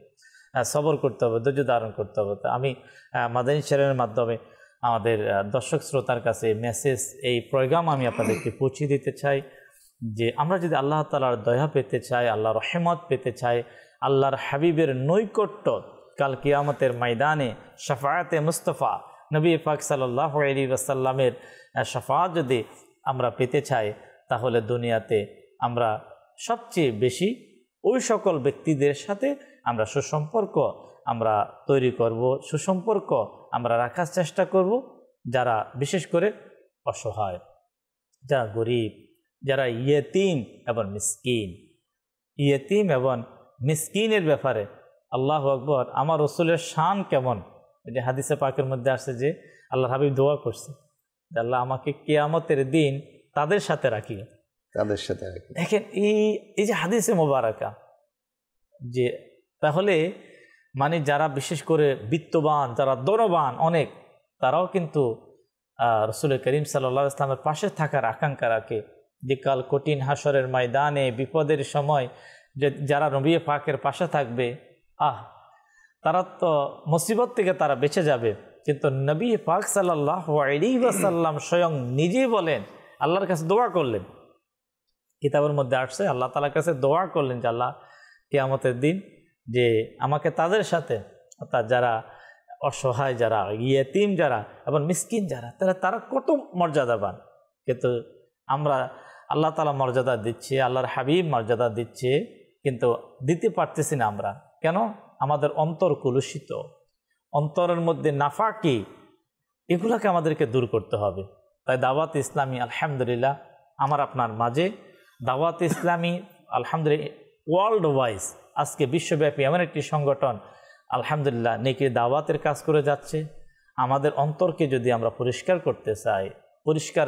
সবর করতে হবে, ধৈর্য ধারণ করতে হবে। তো আমি মাদানী চ্যানেলের মাধ্যমে আমাদের দর্শক শ্রোতার কাছে মেসেজ, এই প্রোগ্রাম আমি আপনাদেরকে পৌঁছে দিতে চাই যে আমরা যদি আল্লাহ তাআলার দয়া পেতে চাই, আল্লাহর রহমত পেতে চাই, আল্লাহর হাবিবের নৈকট্য কাল কিয়ামতের ময়দানে শাফায়াতে মুস্তাফা নবী পাক সাল্লাল্লাহু আলাইহি ওয়াসাল্লামের শাফাআত যদি আমরা পেতে চাই, তাহলে দুনিয়াতে আমরা সবচেয়ে বেশি ওই সকল ব্যক্তিদের সাথে আমরা সুসম্পর্ক আমরা তৈরি করব, সুসম্পর্ক আমরা রাখার চেষ্টা করব, যারা বিশেষ করে অসহায়, যারা গরিব, যারা ইয়েতিম এবং মিসকিন। ইয়েতিম এবং মিসকিনের ব্যাপারে আল্লাহু আকবার, আমার রসুলের শান কেমন, যে হাদিসে পাকের মধ্যে আসছে যে আল্লাহ হাবিব দোয়া করছে যে আল্লাহ আমাকে কিয়ামতের দিন তাদের সাথে রাখি, তাদের সাথে রাখি। দেখেন এই যে হাদিসে মোবারকা, যে তাহলে মানে যারা বিশেষ করে বিত্তবান, যারা ধনবান অনেক, তারাও কিন্তু রসুল করিম সাল্লাল্লাহু আলাইহি ওয়াসাল্লামের পাশে থাকার আকাঙ্ক্ষা রাখে, যে কাল কঠিন হাসরের ময়দানে বিপদের সময় যে যারা নবী পাকের পাশে থাকবে, তারা তো মুসিবত থেকে তারা বেঁচে যাবে। কিন্তু নবী পাক সাল্লাল্লাহু আলাইহি ওয়াসাল্লাম স্বয়ং নিজেই বলেন, আল্লাহর কাছে দোয়া করলেন, কিতাবের মধ্যে আসছে আল্লাহ তাআলার কাছে দোয়া করলেন যে আল্লাহ কিয়ামতের দিন যে আমাকে তাদের সাথে, অর্থাৎ যারা অসহায়, যারা ইয়েতিম, যারা এবং মিসকিন যারা, তারা কত মর্যাদাবান। কিন্তু আমরা আল্লাহ তাআলা মর্যাদা দিচ্ছে, আল্লাহর হাবিব মর্যাদা দিচ্ছে, কিন্তু দিতে পারতেছি না আমরা। কেন? আমাদের অন্তর কলুষিত, অন্তরের মধ্যে নাফাকি, এগুলোকে আমাদেরকে দূর করতে হবে। তাই দাওয়াত ইসলামী আলহামদুলিল্লাহ আমার আপনার মাঝে, দাওয়াত ইসলামী আলহামদুলিল্লাহ ওয়ার্ল্ড ওয়াইজ আজকে বিশ্বব্যাপী এমন একটি সংগঠন আলহামদুলিল্লাহ নেকির দাওয়াতের কাজ করে যাচ্ছে। আমাদের অন্তরকে যদি আমরা পরিষ্কার করতে চাই, পরিষ্কার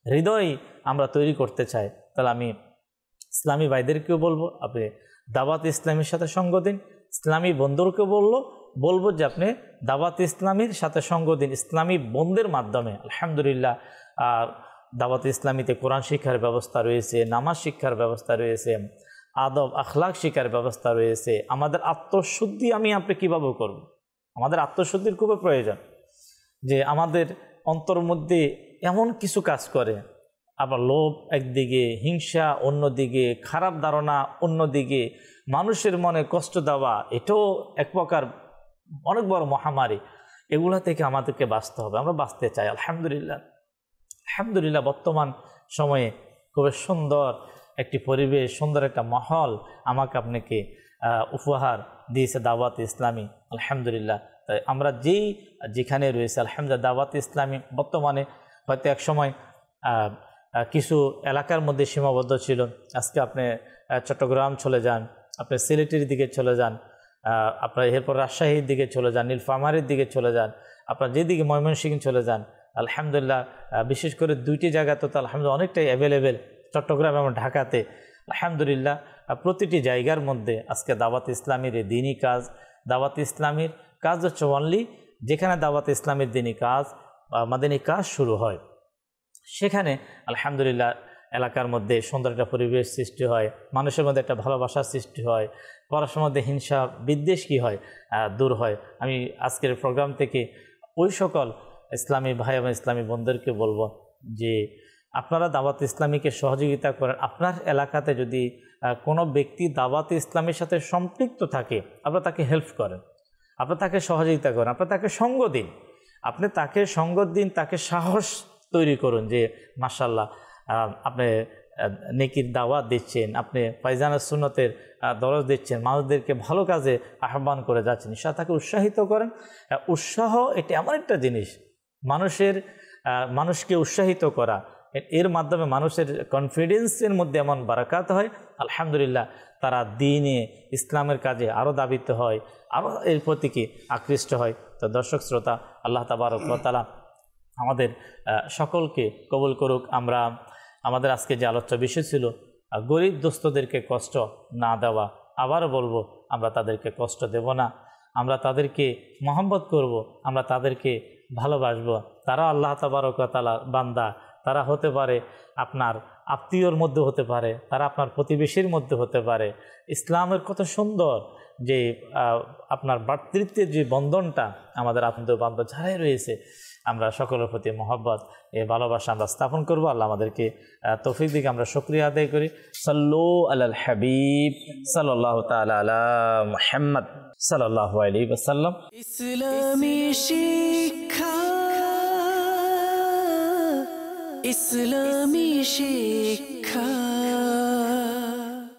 হৃদয় আমরা তৈরি করতে চাই, তাহলে আমি ইসলামী ভাইদেরকেও বলবো আপনি দাওয়াত ইসলামীর সাথে সঙ্গ দিন, ইসলামী বন্ধুরকেও বলবো যে আপনি দাওয়াত ইসলামীর সাথে সঙ্গ দিন। ইসলামী বন্ধের মাধ্যমে আলহামদুলিল্লাহ দাওয়াত ইসলামীতে কোরআন শিক্ষার ব্যবস্থা রয়েছে, নামাজ শিক্ষার ব্যবস্থা রয়েছে, আদব আখলাক শিকার ব্যবস্থা রয়েছে। আমাদের আত্মশুদ্ধি আমি আপনি কীভাবে করব? আমাদের আত্মশুদ্ধির খুবই প্রয়োজন, যে আমাদের অন্তর মধ্যে এমন কিছু কাজ করে, আবার লোভ একদিকে, হিংসা অন্যদিকে, খারাপ ধারণা অন্যদিকে, মানুষের মনে কষ্ট দেওয়া, এটাও এক প্রকার অনেক বড় মহামারী। এগুলা থেকে আমাদেরকে বাঁচতে হবে। আমরা বাঁচতে চাই। আলহামদুলিল্লাহ বর্তমান সময়ে খুবই সুন্দর একটি পরিবেশ, সুন্দর একটা মহল আমাকে আপনাকে উপহার দিয়েছে দাওয়াত ইসলামী। আলহামদুলিল্লাহ। তাই আমরা যেখানে রয়েছে আলহামদুলিল্লাহ দাওয়াত ইসলামী বর্তমানে হয়তো এক সময় কিছু এলাকার মধ্যে সীমাবদ্ধ ছিল। আজকে আপনি চট্টগ্রাম চলে যান, আপনি সিলেটের দিকে চলে যান, আপনার এরপর রাজশাহীর দিকে চলে যান, নীলফামারীর দিকে চলে যান, আপনার যেদিকে ময়মনসিংহ চলে যান, আলহামদুলিল্লাহ বিশেষ করে দুইটি জায়গা তো আলহামদুলিল্লাহ অনেকটাই অ্যাভেলেবেল, চট্টগ্রাম এবং ঢাকাতে। আলহামদুলিল্লাহ প্রতিটি জায়গার মধ্যে আজকে দাওয়াত ইসলামীর এই দিনই কাজ, দাওয়াত ইসলামীর কাজ হচ্ছে অনলি যেখানে দাওয়াত ইসলামীর দিনই কাজ বা মাদানী কাজ শুরু হয়, সেখানে আলহামদুলিল্লাহ এলাকার মধ্যে সুন্দর একটা পরিবেশ সৃষ্টি হয়, মানুষের মধ্যে একটা ভালোবাসার সৃষ্টি হয়, পড়াশোনার মধ্যে হিংসা বিদ্বেষ কী হয় দূর হয়। আমি আজকের প্রোগ্রাম থেকে ওই সকল ইসলামী ভাই এবং ইসলামী বন্ধুদেরকে বলবো যে আপনারা দাওয়াত ইসলামীকে সহযোগিতা করেন। আপনার এলাকাতে যদি কোনো ব্যক্তি দাওয়াত ইসলামের সাথে সম্পৃক্ত থাকে, আপনারা তাকে হেল্প করেন, আপনারা তাকে সহযোগিতা করেন, আপনারা তাকে সঙ্গ দিন, আপনি তাকে সঙ্গ দিন, তাকে সাহস তৈরি করুন যে মাশাআল্লাহ আপনি নেকির দাওয়াত দিচ্ছেন, আপনি ফায়জানা সুন্নতের দরজ দিচ্ছেন, মানুষদেরকে ভালো কাজে আহ্বান করে যাচ্ছেন, তাকে উৎসাহিত করেন। উৎসাহ এটি এমন একটা জিনিস, মানুষকে উৎসাহিত করা, এর মাধ্যমে মানুষের কনফিডেন্সের মধ্যে এমন বারাকাত হয়, আলহামদুলিল্লাহ তারা দ্বীনে ইসলামের কাজে আরও দাবিত হয়, আরও এর প্রতি কি আকৃষ্ট হয়। তো দর্শক শ্রোতা, আল্লাহ তাবারক ওয়া তাআলা আমাদের সকলকে কবুল করুক। আমাদের আজকে যে আলোচ্য বিষয় ছিল গরিব দোস্তদেরকে কষ্ট না দেওয়া, আবারও বলবো আমরা তাদেরকে কষ্ট দেব না, আমরা তাদেরকে মহব্বত করব, আমরা তাদেরকে ভালোবাসবো। তারা আল্লাহ তাবারক ওয়া তাআলার বান্দা, তারা হতে পারে আপনার আত্মীয়র মধ্যে হতে পারে, তারা আপনার প্রতিবেশীর মধ্যে হতে পারে। ইসলামের কত সুন্দর যে আপনার ভ্রাতৃত্বের যে বন্ধনটা আমাদের আত্মীয় বান্ধব যারাই রয়েছে, আমরা সকলের প্রতি মহব্বত এই ভালোবাসা আমরা স্থাপন করব। আল্লাহ আমাদেরকে তৌফিক দিকে আমরা শুকরিয়া আদায় করি। সাল্লু আলাল হাবিব সাল্লাল্লাহু তাআলা আলা মুহাম্মদ সাল্লাল্লাহু আলাইহি ওয়াসাল্লাম। ইসলামী শিক্ষা, ইসলামী শিক্ষা।